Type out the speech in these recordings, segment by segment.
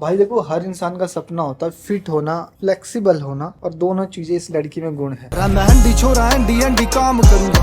भाई देखो, हर इंसान का सपना होता है फिट होना, फ्लेक्सिबल होना, और दोनों चीजें इस लड़की में गुण है। छोरा एंडी काम करूंगा,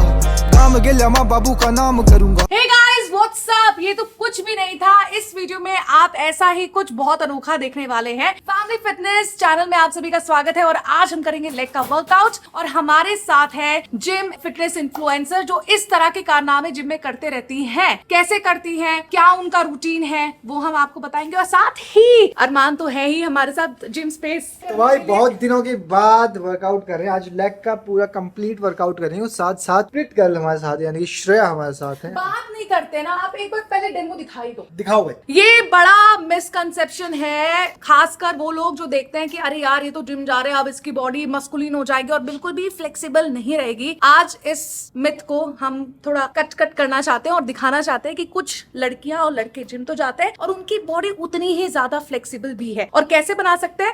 काम गेल्या माँ बाबू का नाम करूंगा। Hey guys, what's up? ये तो कुछ भी नहीं था। इस वीडियो में आप ऐसा ही कुछ बहुत अनोखा देखने वाले हैं। फैमिली फिटनेस चैनल में आप सभी का स्वागत है और आज हम करेंगे लेग का वर्कआउट और हमारे साथ है जिम फिटनेस इन्फ्लुएंसर जो इस तरह के कारनामे जिम में करते रहती हैं। कैसे करती हैं, क्या उनका रूटीन है, वो हम आपको बताएंगे। और साथ ही अरमान तो है ही हमारे साथ जिम स्पेस। तो भाई बहुत दिनों के बाद वर्कआउट कर रहे हैं। आज लेग का पूरा कंप्लीट वर्कआउट करेंगे। साथ साथ फिट गर्ल हमारे साथ यानी कि श्रेया हमारे साथ है। बात नहीं करते ना, आप एक बार पहले डेमो दिखाई दो। दिखाओ भाई। ये बड़ा मिसकंसेप्शन है, खासकर वो लोग जो देखते हैं कि अरे यार ये तो जिम जा रहे हैं, अब इसकी बॉडी मस्कुलिन हो जाएगी और बिल्कुल भी फ्लेक्सिबल नहीं रहेगी। आज इस मिथ को हम थोड़ा कट करना चाहते हैं और दिखाना चाहते हैं कि कुछ लड़कियां और लड़के जिम तो जाते हैं और उनकी बॉडी उतनी ही ज्यादा फ्लेक्सिबल भी है। और कैसे बना सकते हैं?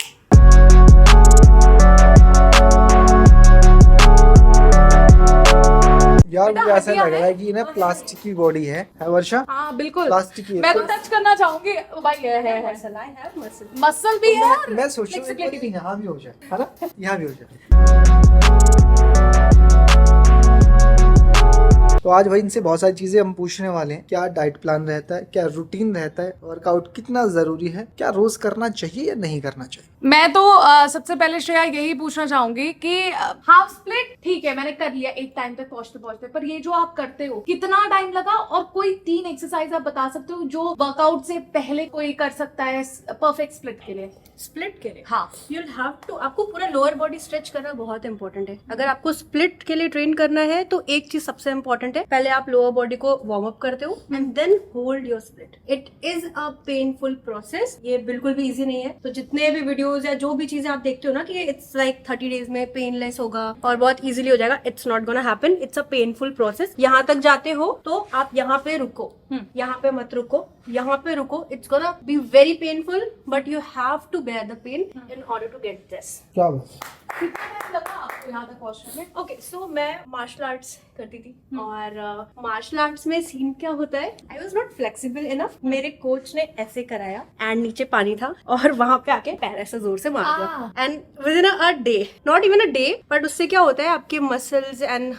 यार मुझे ऐसा लग रहा है कि ना प्लास्टिक की बॉडी है वर्षा? हाँ बिल्कुल, प्लास्टिक की। मैं तो टच करना चाहूंगी। भाई है मसल भी है और मैं सोच रहा हूँ flexibility भी। यहाँ भी हो जाए, है ना? यहाँ भी हो जाए। तो आज भाई इनसे बहुत सारी चीजें हम पूछने वाले हैं। क्या डाइट प्लान रहता है, क्या रूटीन रहता है, वर्कआउट कितना जरूरी है, क्या रोज करना चाहिए या नहीं करना चाहिए। मैं तो सबसे पहले श्रेया यही पूछना चाहूंगी कि हाफ स्प्लिट ठीक है, मैंने कर लिया एक टाइम तक पहुंचते पहुंचते, पर ये जो आप करते हो कितना टाइम लगा और कोई 3 एक्सरसाइज आप बता सकते हो जो वर्कआउट से पहले कोई कर सकता है परफेक्ट स्प्लिट के लिए? स्प्लिट के लिए हाँ, यू विल हैव टू, आपको पूरा लोअर बॉडी स्ट्रेच करना बहुत इंपॉर्टेंट है। अगर आपको स्प्लिट के लिए ट्रेन करना है तो एक चीज सबसे इंपॉर्टेंट है, पहले आप लोअर बॉडी को वार्म अप करते हो and then hold your split. It is a painful process, ये बिल्कुल भी इजी नहीं है। तो जितने भी वीडियोस या जो भी चीजें आप देखते हो ना कि इट्स लाइक 30 डेज में पेनलेस होगा और बहुत इजीली हो जाएगा, it's not gonna happen. It's a painful process. यहाँ तक जाते हो तो आप यहाँ पे रुको, यहाँ पे मत रुको, यहाँ पे रुको। It's gonna be very painful but you have to bear the pain in order to get this. क्या बात। कितना टाइम लगा आपको यहाँ तक पहुंचने में? Okay, so मैं मार्शल आर्ट्स करती थी और मार्शल आर्ट्स में सीन क्या होता है, I was not flexible enough. मेरे कोच ने ऐसे कराया एंड नीचे पानी था और वहां पे आके पैर ऐसे जोर से मार दिया and with in a day, not even a day, but उससे क्या होता है आपके मसल्स एंड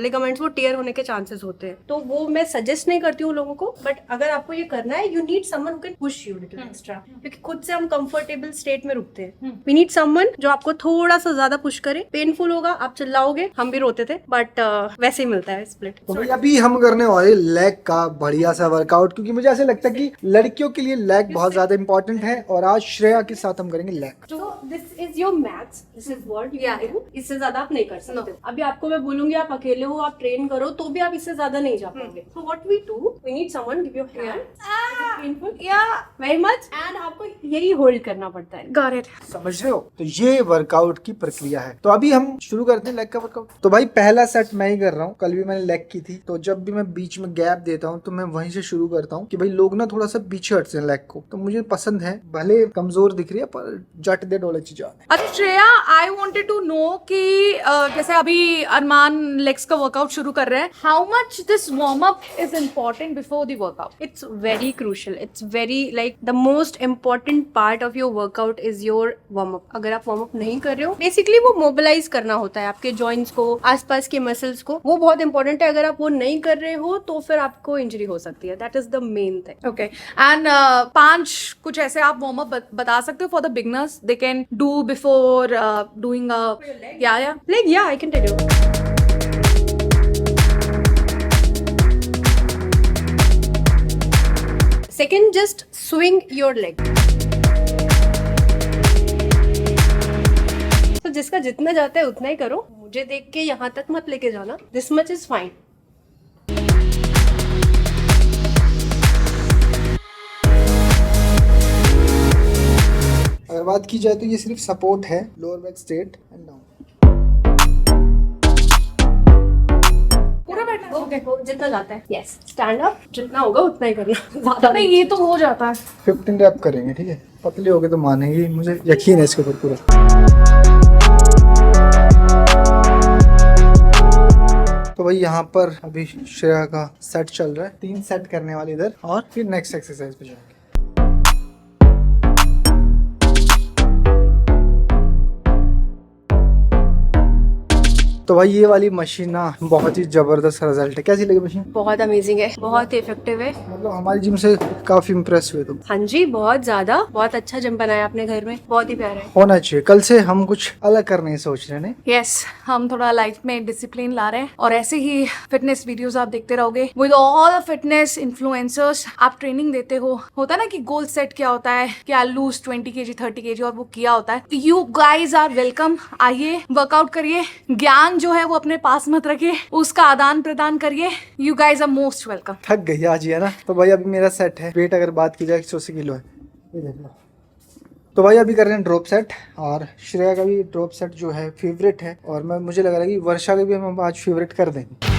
लिगामेंट्स वो टेयर होने के चांसेस होते हैं। तो वो मैं सजेस्ट नहीं करती हूँ लोगों को, बट अगर आपको ये करना है you need someone who can push you little extra, क्योंकि खुद से हम कंफर्टेबल स्टेट में रुकते हैं। वी नीड समवन जो आपको थोड़ा सा ज्यादा पुश करे। पेनफुल होगा, आप चिल्लाओगे, हम भी रोते थे, बट वैसे ही मिलता है स्प्लिट। तो भाई अभी हम करने वाले लेग का बढ़िया सा वर्कआउट, क्योंकि मुझे ऐसा लगता है कि लड़कियों के लिए लेग बहुत ज्यादा इंपॉर्टेंट है। और आज श्रेया के साथ हम करेंगे leg. So this is your max, this is what you can do. इससे ज्यादा आप नहीं कर सकते। अभी आपको मैं बोलूंगी आप अकेले हो, आप ट्रेन करो, तो भी आप इससे ज्यादा नहीं जा पाओगे। So what we do, we need someone give your hand. Is it painful? Yeah, Very much. And आपको यही होल्ड करना पड़ता है। got it. समझ रहे हो? तो ये वर्कआउट की प्रक्रिया है। तो अभी हम शुरू करते हैं लेग का वर्कआउट। तो भाई पहला सेट मैं ही कर रहा हूँ। कल भी मैंने लेग की थी, तो जब भी मैं बीच में गैप देता हूँ तो मैं वहीं से शुरू करता हूँ कि भाई लोग ना थोड़ा सा पीछे हटते हैं लेग को। तो मुझे पसंद है, भले कमजोर दिख रही है पर जट दे डोले ची जान। अच्छा Shreya, I wanted to know कि जैसे अभी अरमान लेग्स का वर्कआउट शुरू कर रहे हैं, how much this warm up is important before the workout? It's very crucial. It's very like the most important part of your workout is your warm up. अगर आप वार्म अप नहीं कर रहे हो, बेसिकली वो मोबिलाइज करना होता है आपके जॉइंट्स को, आसपास के मसल्स को, वो बहुत इंपॉर्टेंट है। अगर आप वो नहीं कर रहे हो तो फिर आपको इंजरी हो सकती है। That is the main thing. Okay, and 5 कुछ ऐसे आप वार्म अप बता सकते हो for the beginners they can do before doing या Like yeah, I can tell you. Second, just swing your leg. तो जिसका जितना जाता है उतना ही करो, मुझे देख के यहाँ तक मत लेके जाना। This much is fine. अगर बात की जाए तो ये सिर्फ सपोर्ट है, lower back straight and down. पूरा बैठना? ओके, जितना जाता है। यस, स्टैंड अप, जितना होगा उतना ही करना, ज्यादा नहीं, ये तो हो जाता है। 15 रैप करेंगे, ठीक है? पतले हो गए तो मानेंगे, मुझे यकीन है इसके ऊपर पूरा। तो भाई यहाँ पर अभी श्रेया का सेट चल रहा है, 3 सेट करने वाले इधर, और फिर नेक्स्ट एक्सरसाइज पे जाएंगे। तो भाई ये वाली मशीन ना बहुत ही जबरदस्त रिजल्ट है। कैसी लगी मशीन? बहुत अमेजिंग है, बहुत इफेक्टिव है। मतलब हमारी जिम से काफी इम्प्रेस हुए तुम। हाँ जी, बहुत ज्यादा, बहुत अच्छा जिम बनाया अपने घर में, बहुत ही प्यारा है। होना चाहिए। कल से हम कुछ अलग करने की सोच रहे हैं। यस, हम थोड़ा लाइफ में डिसिप्लिन ला रहे हैं और ऐसे ही फिटनेस वीडियोस आप देखते रहोगे विद ऑल फिटनेस इन्फ्लुएंसर्स। आप ट्रेनिंग देते हो, होता है ना कि गोल सेट क्या होता है, क्या लूज 20 kg 30 kg और वो किया होता है। You guys are welcome. आइए वर्कआउट करिए, ज्ञान जो है वो अपने पास मत रखिए, उसका आदान प्रदान करिए। You guys are most welcome. थक गई आज है ना। तो भाई अभी मेरा सेट है, वेट अगर बात की जाए 180 किलो है, ये देख लो। तो भाई अभी कर रहे हैं ड्रॉप सेट, और श्रेया का भी ड्रॉप सेट जो है फेवरेट है, और मुझे लग रहा है कि वर्षा का भी हम आज फेवरेट कर देंगे।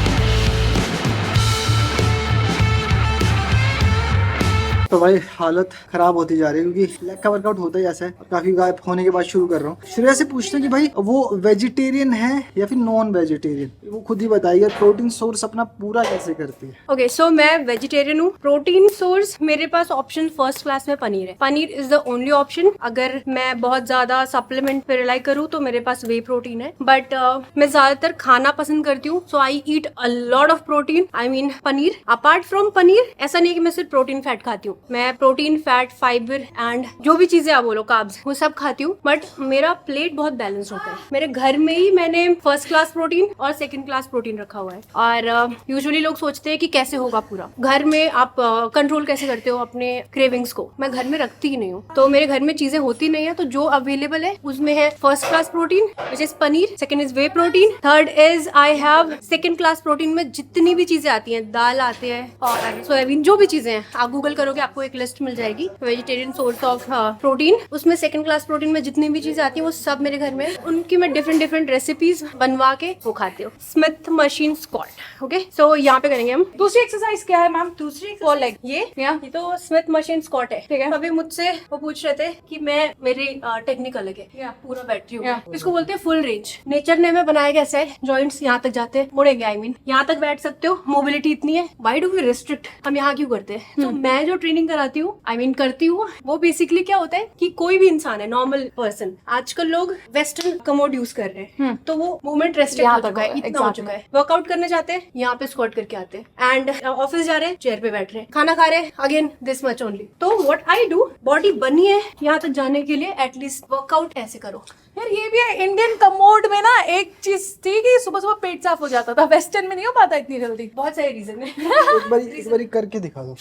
तो भाई हालत खराब होती जा रही है क्योंकि लेग का वर्कआउट होता ही ऐसा है। काफी गायब होने के बाद शुरू कर रहा हूँ। श्रेया से पूछते हैं कि भाई वो वेजिटेरियन है या फिर नॉन वेजिटेरियन, वो खुद ही बताइए। प्रोटीन सोर्स अपना पूरा कैसे करती है? ओके, सो मैं वेजिटेरियन हूँ। प्रोटीन सोर्स मेरे पास ऑप्शन फर्स्ट क्लास में पनीर है। Paneer is the only option. अगर मैं बहुत ज्यादा सप्लीमेंट पे रिलाई करूँ तो मेरे पास वे प्रोटीन है, बट मैं ज्यादातर खाना पसंद करती हूँ, so I eat a lot of protein. I mean paneer. Apart from paneer, ऐसा नहीं है कि मैं सिर्फ प्रोटीन फैट खाती हूँ, मैं प्रोटीन फैट फाइबर एंड जो भी चीजें आप बोलो कार्ब्स, वो सब खाती हूँ। बट मेरा प्लेट बहुत बैलेंस होता है। मेरे घर में ही मैंने फर्स्ट क्लास प्रोटीन और सेकंड क्लास प्रोटीन रखा हुआ है। और यूजुअली लोग सोचते हैं कि कैसे होगा पूरा घर में, आप कंट्रोल कैसे करते हो अपने क्रेविंग्स को। मैं घर में रखती ही नहीं हूँ, तो मेरे घर में चीजें होती नहीं है, तो जो अवेलेबल है उसमें है first class protein which is paneer, second is way protein, third is I have second class protein में जितनी भी चीजें आती हैं, दाल आते हैं और सोयाबीन, जो भी चीजें हैं आप गूगल करोगे आपको एक लिस्ट मिल जाएगी, वेजिटेरियन सोर्स ऑफ प्रोटीन। उसमें सेकंड क्लास प्रोटीन में जितनी भी चीजें आती हैं वो सब मेरे घर में है। उनकी मैं डिफरेंट रेसिपीज बनवा के वो खाती हूँ। Smith machine squat. ओके, सो यहाँ पे करेंगे हम। दूसरी एक्सरसाइज क्या है मैम? दूसरी फॉर लेग। ये तो स्मिथ मशीन स्क्वाट है, ठीक है। अभी मुझसे वो पूछ रहे थे कि मैं मेरी टेक्निक अलग है, पूरा बैटरी हूँ। इसको बोलते हैं फुल रेंज। नेचर ने हमें बनाया कैसे है, जॉइंट्स यहाँ तक जाते हैं, मुड़ेंगे, आई मीन यहाँ तक बैठ सकते हो, मोबिलिटी इतनी है। Why do we restrict? हम यहाँ क्यों करते हैं? तो मैं जो ट्रेनिंग कराती हूँ, करती हूँ, वो बेसिकली क्या होता है कि कोई भी इंसान है, नॉर्मल पर्सन, आजकल लोग वेस्टर्न कमोड यूज कर रहे हैं, तो वो मूवमेंट रेस्ट्रिक्ट हो चुका है, इतना हो चुका है। वर्कआउट करने जाते हैं, यहाँ पे स्क्वाट करके आते हैं, एंड ऑफिस जा रहे हैं, चेयर पे बैठ रहे हैं, खाना खा रहे हैं, अगेन दिस मच ओनली। तो व्हाट आई डू, बॉडी बनी है यहाँ तक जाने के लिए, एटलीस्ट वर्कआउट ऐसे करो। यार ये भी है, इंडियन कमोड में ना एक चीज थी कि सुबह सुबह पेट साफ हो जाता था, वेस्टर्न में नहीं हो पाता इतनी जल्दी। बहुत सारे रीजन है। एक बारी करके दिखा दो।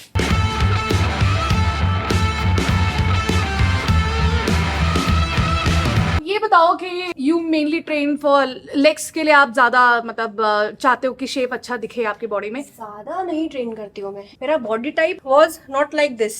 ये बताओ कि you mainly train for legs के लिए, आप ज्यादा मतलब चाहते हो कि शेप अच्छा दिखे आपकी बॉडी में? ज्यादा नहीं ट्रेन करती हूँ मैं। मेरा body type was not like this,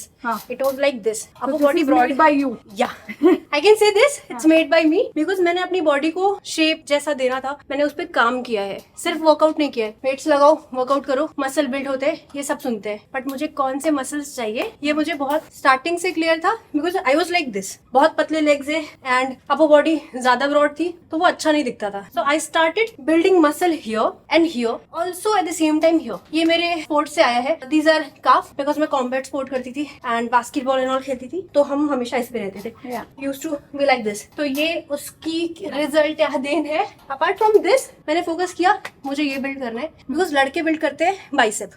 it was like this. अब बॉडी ब्रॉड बाय यू, या I can say this, it's made by me, because मैंने अपनी बॉडी को शेप जैसा देना था, मैंने उस पर काम किया है, सिर्फ वर्कआउट नहीं किया है। वेट्स लगाओ, वर्कआउट करो, मसल बिल्ड होते हैं, ये सब सुनते हैं, बट मुझे कौन से मसल्स चाहिए ये मुझे बहुत स्टार्टिंग से क्लियर था, because I was like this. बहुत पतले लेग्स है एंड अपर बॉडी ज्यादा ब्रॉड थी, तो वो अच्छा नहीं दिखता था। So I started building muscle here and here, also at the same time here. ये मेरे स्पोर्ट से आया है। दीज आर काफ, बिकॉज मैं कॉम्बैट स्पोर्ट करती थी एंड बास्केटबॉल एंड ऑल खेलती थी, तो हम हमेशा इस पे रहते थे, used to be like this. तो ये उसकी रिजल्ट या देन है। अपार्ट फ्रॉम दिस मैंने फोकस किया, मुझे ये बिल्ड करना है, बिकॉज लड़के बिल्ड करते हैं बाइसेप।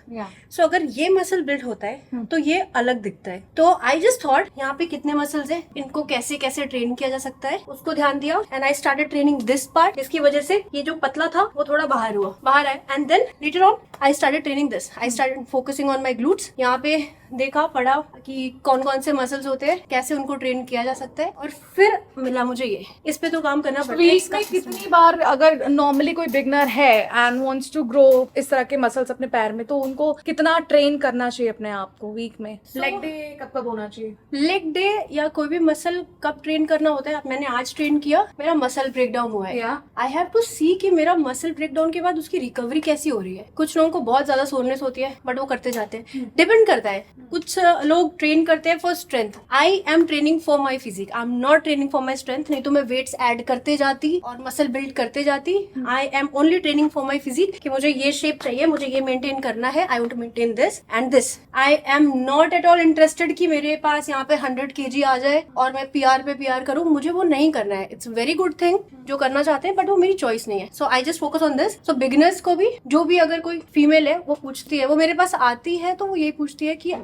सो अगर ये मसल बिल्ड होता है तो ये अलग दिखता है। तो आई जस्ट थॉट यहाँ पे कितने मसल्स है, इनको कैसे कैसे ट्रेन किया जा सकता है, उसको ध्यान दिया and I started training this part. इसकी वजह से ये जो पतला था वो थोड़ा बाहर आया and then later on I started training this. I started focusing on my glutes. यहाँ पे देखा पढ़ा कि कौन कौन से मसल्स होते हैं, कैसे उनको ट्रेन किया जा सकता है, और फिर मिला मुझे ये। इस पे तो काम करना पड़ता है। वीक में कितनी बार, अगर नॉर्मली कोई बिगनर है एंड वांट्स टू ग्रो इस तरह के मसल्स अपने पैर में, तो उनको कितना ट्रेन करना चाहिए अपने आप को वीक में? लेग डे कब कब होना चाहिए? लेग डे या कोई भी मसल कब ट्रेन करना होता है, मैंने आज ट्रेन किया, मेरा मसल ब्रेक डाउन हुआ है, आई हैव टू सी कि मेरा मसल ब्रेक डाउन के बाद उसकी रिकवरी कैसी हो रही है। कुछ लोगों को बहुत ज्यादा सोरनेस होती है बट वो करते जाते हैं, डिपेंड करता है। कुछ लोग ट्रेन करते हैं for strength. I am training for my physique, I am not training for my strength. नहीं तो मैं वेट्स ऐड करते जाती और मसल बिल्ड करते जाती। I am only training for my physique कि मुझे ये शेप चाहिए, मुझे ये मेंटेन करना है, I want to maintain this and this. I am not at all interested कि मेरे पास यहाँ पे 100 kg आ जाए और मैं PR पे PR करूँ, मुझे वो नहीं करना है। इट्स वेरी गुड थिंग जो करना चाहते हैं, बट वो मेरी चॉइस नहीं है. So I just focus on this. So beginners को भी, जो भी अगर कोई फीमेल है वो पूछती है, वो मेरे पास आती है तो वो यही पूछती है कि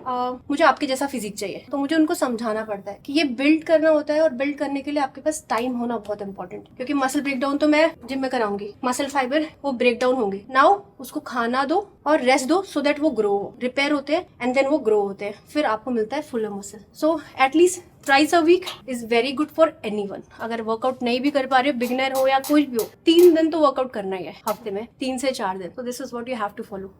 मुझे आपके जैसा फिजिक चाहिए. तो मुझे उनको समझाना पड़ता है कि ये बिल्ड करना होता है, और बिल्ड करने के लिए आपके पास टाइम होना बहुत इंपॉर्टेंट है. क्योंकि मसल ब्रेकडाउन तो मैं जिम में कराऊंगी, मसल फाइबर वो ब्रेकडाउन होंगे. नाउ उसको खाना दो और रेस्ट दो, सो दैट वो ग्रो रिपेयर होते हैं, एंड देन वो ग्रो होते हैं, फिर आपको मिलता है full muscle. So at least thrice a week is very good for anyone. अगर वर्कआउट नहीं भी कर पा रहे हो, बिगिनर हो या कुछ भी हो, 3 दिन तो वर्कआउट करना ही है हफ्ते में, 3 से 4 दिन. तो this is what you have to follow.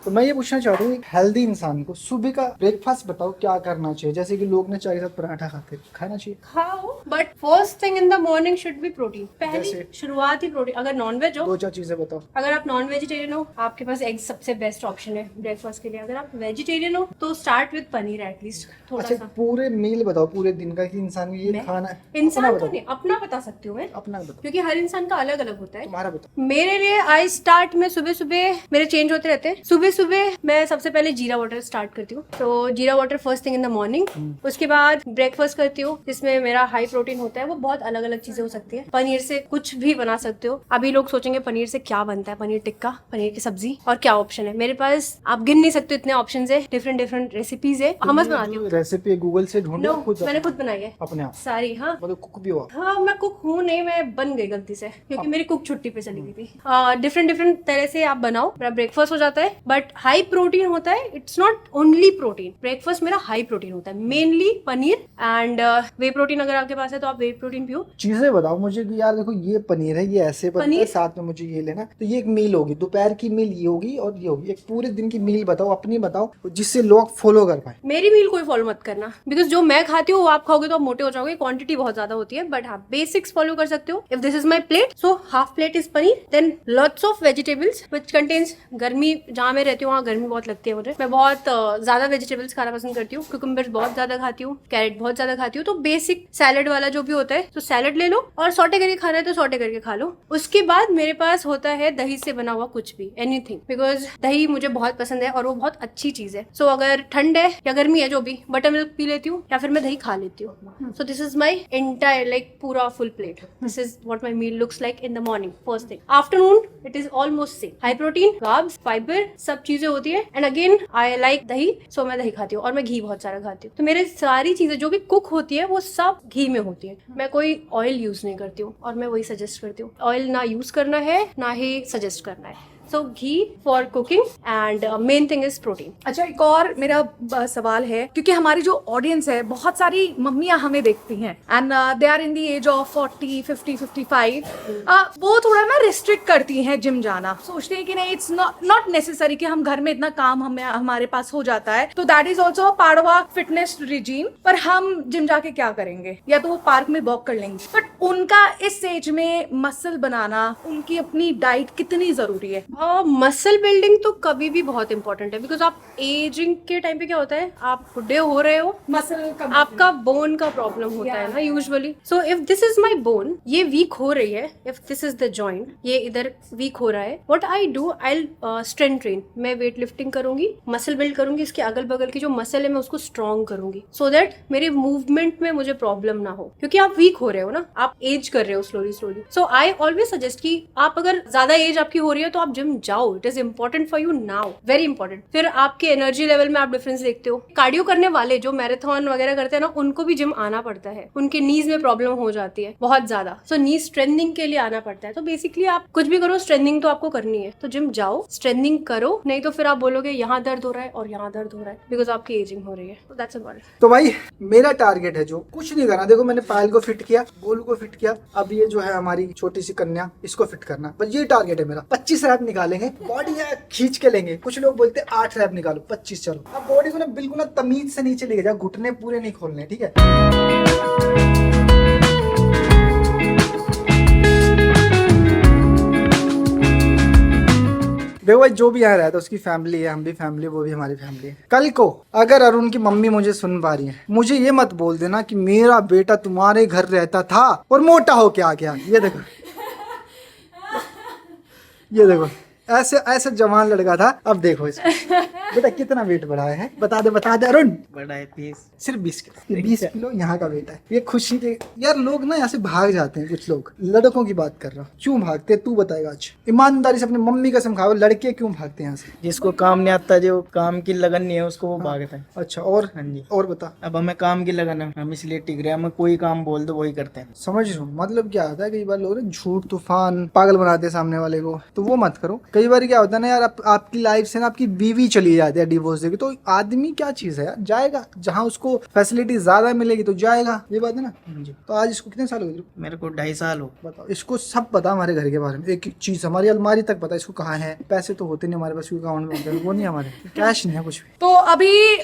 तो मैं ये पूछना चाहता हूँ, एक हेल्दी इंसान को सुबह का ब्रेकफास्ट बताओ क्या करना चाहिए. जैसे कि लोग ने चाय के साथ पराठा खाते हैं, खाना चाहिए? खाओ, but first thing in the morning should be protein. पहली जैसे? शुरुआत ही प्रोटीन. अगर नॉनवेज हो, 2-4 चीजें बताओ. अगर आप नॉन वेजिटेरियन हो, आपके पास एग सबसे बेस्ट ऑप्शन है ब्रेकफास्ट के लिए. अगर आप वेजिटेरियन हो तो स्टार्ट विद पनीर एटलीस्ट थोड़ा अच्छा, सा. पूरे मील बताओ पूरे दिन का कि इंसान को ये मैं? खाना है. इंसान अपना तो बताओ. नहीं, अपना बता सकती हूँ मैं, अपना बताओ, क्योंकि हर इंसान का अलग अलग होता है. तुम्हारा बताओ. मेरे लिए आई स्टार्ट में सुबह सुबह मेरे चेंज होते रहते हैं. सुबह सुबह मैं सबसे पहले जीरा वाटर स्टार्ट करती हूँ. तो जीरा water first thing in the morning. उसके बाद ब्रेकफास्ट करती हूँ जिसमें मेरा हाई प्रोटीन होता है. वो बहुत अलग अलग चीजें हो सकती है. पनीर से कुछ भी बना सकते हो. अभी लोग सोचेंगे पनीर से क्या बनता है, पनीर टिक्का, पनीर की सब्जी, और क्या ऑप्शन है. मेरे पास आप गिन नहीं सकते इतने ऑप्शन है. डिफरेंट डिफरेंट रेसिपीज है. हमस बनाती हूँ. रेसिपी गूगल से ढूंढो, नो, खुद मैंने खुद बनाई है अपने आप. सारी. हाँ मतलब कुक भी हुआ. हाँ, मैं कुक हूँ नहीं, मैं बन गई गलती से, क्योंकि मेरी कुक छुट्टी पे चली गई थी. डिफरेंट डिफरेंट तरह से आप बनाओ, मेरा ब्रेकफास्ट हो जाता है. बट हाई प्रोटीन होता है. It's not only protein. Breakfast मेरा हाई प्रोटीन होता है, mainly paneer and way protein. अगर आपके पास है तो आप वे प्रोटीन पियो. चीजें बताओ मुझे कि यार देखो ये पनीर है, ये ऐसे बनता है, पनीर? साथ में मुझे ये लेना. तो ये एक मील होगी, दोपहर की मील ये होगी और ये होगी. एक पूरे दिन की मील बताओ, अपनी बताओ, जिससे लोग फॉलो कर पाए. मेरी मील कोई फॉलो मत करना, बिकॉज जो मैं खाती हूँ वो आप खाओगे तो आप मोटे हो जाओगे. क्वांटिटी बहुत ज्यादा होती है. बट हाँ, बेसिक्स फॉलो कर सकते हो. If this is my plate, so half plate is paneer, then lots of vegetables which contains. गर्मी जहाँ मैं रहती हूँ वहाँ गर्मी बहुत लगती है मुझे. मैं बहुत ज्यादा वेजिटेबल्स खाना पसंद करती हूँ. कुकुम्बर बहुत ज्यादा खाती हूँ, कैरेट बहुत ज्यादा खाती हूँ. तो बेसिक सैलड वाला जो भी होता है, तो सैलड ले लो, और सॉटे करके खाना है तो सॉटे करके खा लो. उसके बाद मेरे पास होता है दही से बना हुआ कुछ भी, एनीथिंग, बिकॉज दही मुझे बहुत पसंद है और वो बहुत अच्छी चीज है. सो अगर ठंड है या गर्मी है, जो भी, बटर मिल्क पी लेती हूँ या फिर मैं दही खा लेती हूँ. So this is my entire, like पूरा full plate. This is what my meal looks like in the morning. First thing. Afternoon it is almost same. High protein, carbs, fibre, सब चीजें होती है. एंड अगेन आई लाइक दही, सो मैं दही खाती हूँ, और मैं घी बहुत सारा खाती हूँ. तो मेरे सारी चीजें जो भी कुक होती है वो सब घी में होती है. मैं कोई ऑयल यूज नहीं करती हूँ, और मैं वही सजेस्ट करती हूँ. ऑयल ना यूज करना है, ना ही सजेस्ट करना है. So ghee for cooking, and main thing is protein. अच्छा, एक और मेरा सवाल है, क्योंकि हमारी जो ऑडियंस है, बहुत सारी मम्मियां हमें देखती हैं and they are in the age of 40, 50, 55. वो थोड़ा ना रिस्ट्रिक्ट करती हैं जिम जाना. सोचते हैं कि नहीं, इट्स नॉट नेसेसरी, कि हम घर में इतना काम हमारे पास हो जाता है, तो that is also part of our fitness regime. पर हम जिम जाके क्या करेंगे, या तो वो पार्क में वॉक कर लेंगे. बट उनका इस एज में मसल बनाना, उनकी अपनी डाइट कितनी जरूरी है? मसल बिल्डिंग तो कभी भी बहुत इंपॉर्टेंट है, बिकॉज आप एजिंग के टाइम पे क्या होता है, आप बुढ़े हो रहे हो, मसल आपका बोन का प्रॉब्लम होता है ना usually. So if this is my bone, ये वीक हो रही है, if this is the joint, ये इधर वीक हो रहा है, what I do, I strength train. मैं वेट लिफ्टिंग करूंगी, मसल बिल्ड करूंगी, इसके अगल बगल की जो मसल है मैं उसको स्ट्रॉन्ग करूंगी, सो दैट मेरे मूवमेंट में मुझे प्रॉब्लम ना हो. क्योंकि आप वीक हो रहे हो ना, आप एज कर रहे हो slowly slowly. So I always suggest कि आप अगर ज्यादा एज आपकी हो रही है तो आप जिम जाओ. It is important for you now, very important. फिर आपके एनर्जी लेवल में आप डिफरेंस देखते हो. कार्डियो करने वाले जो मैराथन वगैरह करते हैं ना, उनको भी जिम आना पड़ता है. उनके नीज में प्रॉब्लम हो जाती है बहुत ज्यादा. सो नीज स्ट्रेंथनिंग के लिए आना पड़ता है. तो बेसिकली आप कुछ भी करो, स्ट्रेंथनिंग तो आपको करनी है. तो जिम जाओ, स्ट्रेंथनिंग करो, नहीं तो फिर आप बोलोगे यहाँ दर्द हो रहा है और यहाँ दर्द हो रहा है, बिकॉज आपकी एजिंग हो रही है. तो दैट्स इम्पोर्टेंट. तो भाई मेरा टारगेट है जो कुछ नहीं करना. देखो मैंने पायल को फिट किया, गोलू को फिट किया, अब ये जो है हमारी छोटी सी कन्या, इसको फिट करना. बस ये टारगेट है मेरा. 25 रैप निकालेंगे, बॉडी खींच के लेंगे. कुछ लोग बोलते हैं 8 रैप निकालो, 25 चलो. अब बॉडी को ना बिल्कुल ना तमीज से नीचे लेके जाओ, घुटने पूरे नहीं खोलने, ठीक है. देखो भाई, जो भी यहाँ रहता है उसकी फैमिली है, हम भी फैमिली, वो भी हमारी फैमिली है. कल को अगर अरुण की मम्मी मुझे सुन पा रही है, मुझे ये मत बोल देना कि मेरा बेटा तुम्हारे घर रहता था और मोटा हो के आ गया. ये देखो, ये देखो, ऐसे ऐसे जवान लड़का था, अब देखो इसको। बेटा कितना वेट बढ़ाया है, बता दे अरुण। बड़ा है 30। सिर्फ 20 किलो, ये 20 किलो यहाँ का वेट है। ये खुशी के यार लोग ना यहाँ से भाग जाते हैं, कुछ लोग, लड़कों की बात कर रहा हूँ। क्यों भागते हैं तू बताएगा आज, ईमानदारी से अपनी मम्मी कसम खाओ, लड़के क्यों भागते हैं यहाँ से? जिसको काम नहीं आता, जो काम की लगन नहीं है उसको वो भागता है। अच्छा और हाँ जी। और बता। अब हमें काम की लगन है, हम इसलिए टिक रहे हैं। हमें कोई काम बोल दो वही करते हैं। समझ रहा हूँ, मतलब क्या होता है कई बार लोग ना झूठ तूफान पागल बनाते हैं सामने वाले को, तो वो मत करो। कई बार क्या होता है ना यार, आपकी लाइफ से ना आपकी बीवी चली जाती है डिवोर्स देके, तो आदमी क्या चीज है यार, जाएगा जहाँ उसको फैसिलिटी ज्यादा मिलेगी तो जाएगा, ये बात है ना। हाँ जी। तो आज इसको कितने साल हो गए? मेरे को 2.5 साल हो। बताओ, इसको सब पता हमारे घर के बारे में, एक एक चीज, हमारी अलमारी तक पता है इसको कहाँ है। पैसे तो होते नहीं हमारे पास, अकाउंट में होते हैं, वो नहीं हमारे, कैश नहीं है कुछ भी। तो अभी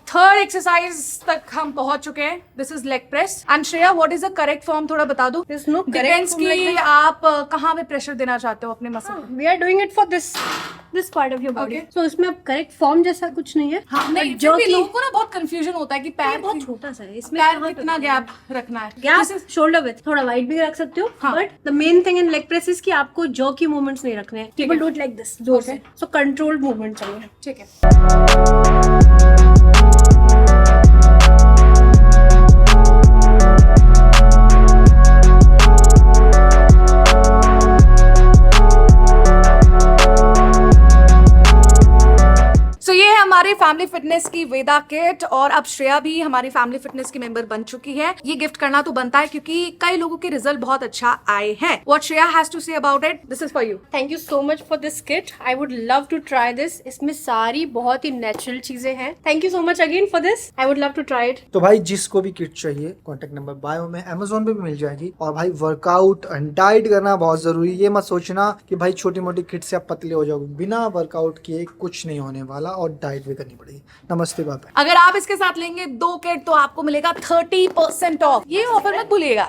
थर्ड एक्सरसाइज तक हम पहुंच चुके हैं। This is leg press. And Shreya, what is the correct form, थोड़ा बता दो। There's no correct depends form like कि that. आप कहाँ पे प्रेशर देना चाहते हो अपने muscle. We are doing it for this part of your body. Okay. So इसमें अब करेक्ट फॉर्म जैसा कुछ नहीं है। हाँ, नहीं, जो फिर भी कि लोगों को ना बहुत कंफ्यूजन होता है कि पैर बहुत छोटा सा है, इसमें पैर कहाँ पे कितना गैप रखना है। गैप शोल्डर विथ थोड़ा वाइड भी रख सकते हो, हाँ। But the main thing in leg press is कि आपको जॉ की मूवमेंट्स नहीं रखने हैं। ठीक पीपल है। डू इट लाइक दिस जोर से, सो कंट्रोल्ड मूवमेंट चाहिए। ठीक है। So, ये है हमारे फैमिली फिटनेस की वेदा किट, और अब श्रेया भी हमारी फैमिली फिटनेस की मेंबर बन चुकी है। ये गिफ्ट करना तो बनता है क्योंकि कई लोगों के रिजल्ट बहुत अच्छा आए हैं। What Shreya has to say about it, this is for you. Thank you so much for this kit, I would love to try this. इसमें सारी बहुत ही नेचुरल चीजें हैं। Thank you so much again for this, I would love to try it. तो भाई जिसको भी किट चाहिए, कॉन्टेक्ट नंबर बायो में, अमेजोन पे भी मिल जाएगी। और भाई वर्कआउट एंड डाइट करना बहुत जरूरी है। ये मत सोचना कि भाई छोटी मोटी किट से आप पतले हो जाओगे, बिना वर्कआउट किए कुछ नहीं होने वाला, और डाइट भी करनी पड़ेगी। नमस्ते बाप। अगर आप इसके साथ लेंगे 2 किट तो आपको मिलेगा 30% ऑफ। ये ऑफर मत भूलिएगा।